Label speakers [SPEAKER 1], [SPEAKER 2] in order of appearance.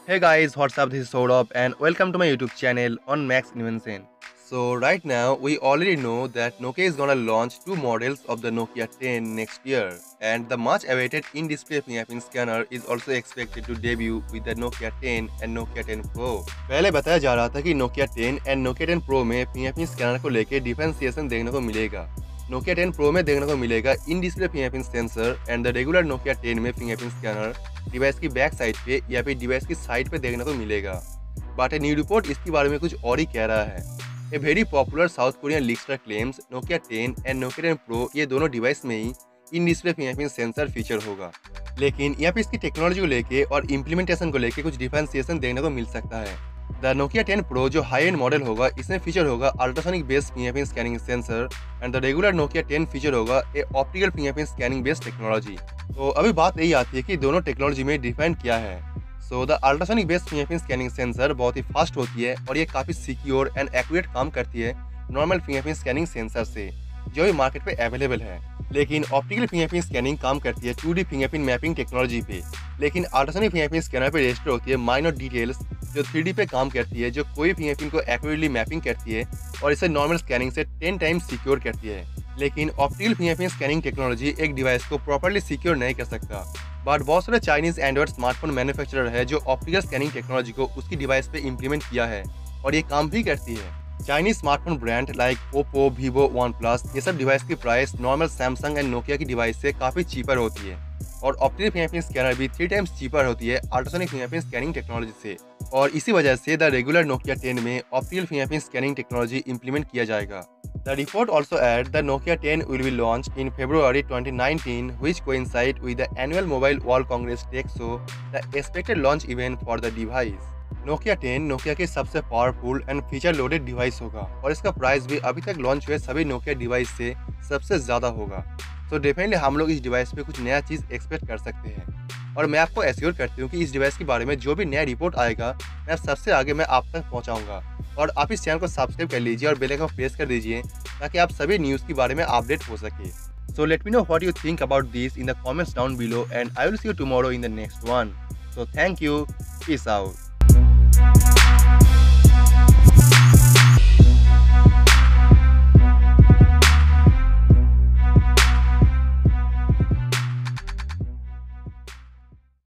[SPEAKER 1] Hey guys, what's up? This is Saurabh and welcome to my YouTube channel on Max Invention. So right now we already know that Nokia is gonna launch two models of the Nokia 10 next year, and the much awaited in-display fingerprint scanner is also expected to debut with the Nokia 10 and Nokia 10 Pro. पहले बताया जा रहा था कि Nokia 10 and Nokia 10 Pro में fingerprint scanner को लेके differentiation देखने को मिलेगा। Nokia 10 Pro में देखने को मिलेगा इन display fingerprint sensor and the regular Nokia 10 में फिंगरप्रिंट स्कैनर डिवाइस की बैक साइड पे या फिर डिवाइस की साइड पे देखने को मिलेगा। बट ए न्यू रिपोर्ट इसके बारे में कुछ और ही कह रहा है। A very popular South Korean leakster claims Nokia 10 and Nokia 10 Pro ये दोनों डिवाइस में ही in display fingerprint sensor feature होगा, लेकिन यहाँ पे इसकी टेक्नोलॉजी को लेके और इम्प्लीमेंटेशन को लेके कुछ डिफरेंशिएशन देखने को मिल सकता है। द Nokia 10 Pro जो हाई एंड मॉडल होगा इसमें फीचर होगा ultrasonic based fingerprint scanning sensor and the regular Nokia 10 feature होगा a optical fingerprint scanning based technology. तो अभी बात यही आती है कि दोनों टेक्नोलॉजी में डिफरेंट क्या है। So the ultrasonic based fingerprint scanning sensor बहुत ही फास्ट होती है और ये काफ़ी सिक्योर एंड एक्यूरेट काम करती है नॉर्मल फिंगरप्रिंट स्कैनिंग सेंसर से, जो भी मार्केट पे अवेलेबल है। लेकिन ऑप्टिकल फिंगरप्रिंट स्कैनिंग काम करती है 2D फिंगरप्रिंट मैपिंग टेक्नोलॉजी पे, लेकिन अल्ट्रासोनिक फिंगरप्रिंट स्कैनर पे रजिस्टर होती है माइनर डिटेल्स जो 3D पे काम करती है, जो कोई फिंगरप्रिंट को एक्यूरेटली मैपिंग करती है और इसे नॉर्मल स्कैनिंग से 10 टाइम्स सिक्योर करती है। लेकिन ऑप्टिकल फिंगरप्रिंट स्कैनिंग टेक्नोलॉजी एक डिवाइस को प्रॉपर्ली सिक्योर नहीं कर सकता। बट बहुत सारे चाइनीज एंड्रॉइड स्मार्टफोन मैन्युफैक्चरर है जो ऑप्टिकल स्कैनिंग टेक्नोलॉजी को उसकी डिवाइस पे इम्प्लीमेंट किया है और ये काम भी करती है। Chinese smartphone brand like Oppo, Vivo, one plus ये सब डिवाइस की price normal Samsung and Nokia की डिवाइस से काफ़ी चीपर होती है और ऑप्टिकल फिंगरप्रिंट स्कैनर भी 3 टाइम्स चीपर होती है अल्ट्रासोनिक फिंगरप्रिंट स्कैनिंग टेक्नोलॉजी से, और इसी वजह से द रेगुलर Nokia 10 में optical fingerprint scanning technology implement किया जाएगा। The report also adds the Nokia 10 will be launched in February 2019, which coincides with the annual Mobile World Congress Tech Show, the expected launch event for the device. Nokia 10 Nokia के सबसे powerful and feature loaded device होगा और इसका price भी अभी तक launch हुए सभी नोकिया डिवाइस से सबसे ज़्यादा होगा। तो डेफिनेटली हम लोग इस डिवाइस पे कुछ नया चीज़ एक्सपेक्ट कर सकते हैं और मैं आपको एश्योर करती हूँ कि इस डिवाइस के बारे में जो भी नया रिपोर्ट आएगा मैं सबसे आगे मैं आप तक पहुँचाऊँगा। और आप इस चैनल को सब्सक्राइब कर लीजिए और बेल आइकन प्रेस कर दीजिए ताकि आप सभी न्यूज़ के बारे में अपडेट हो सके। So let me know what you think about this in the comments down below and I will see you tomorrow in the next one. So thank you. Peace out.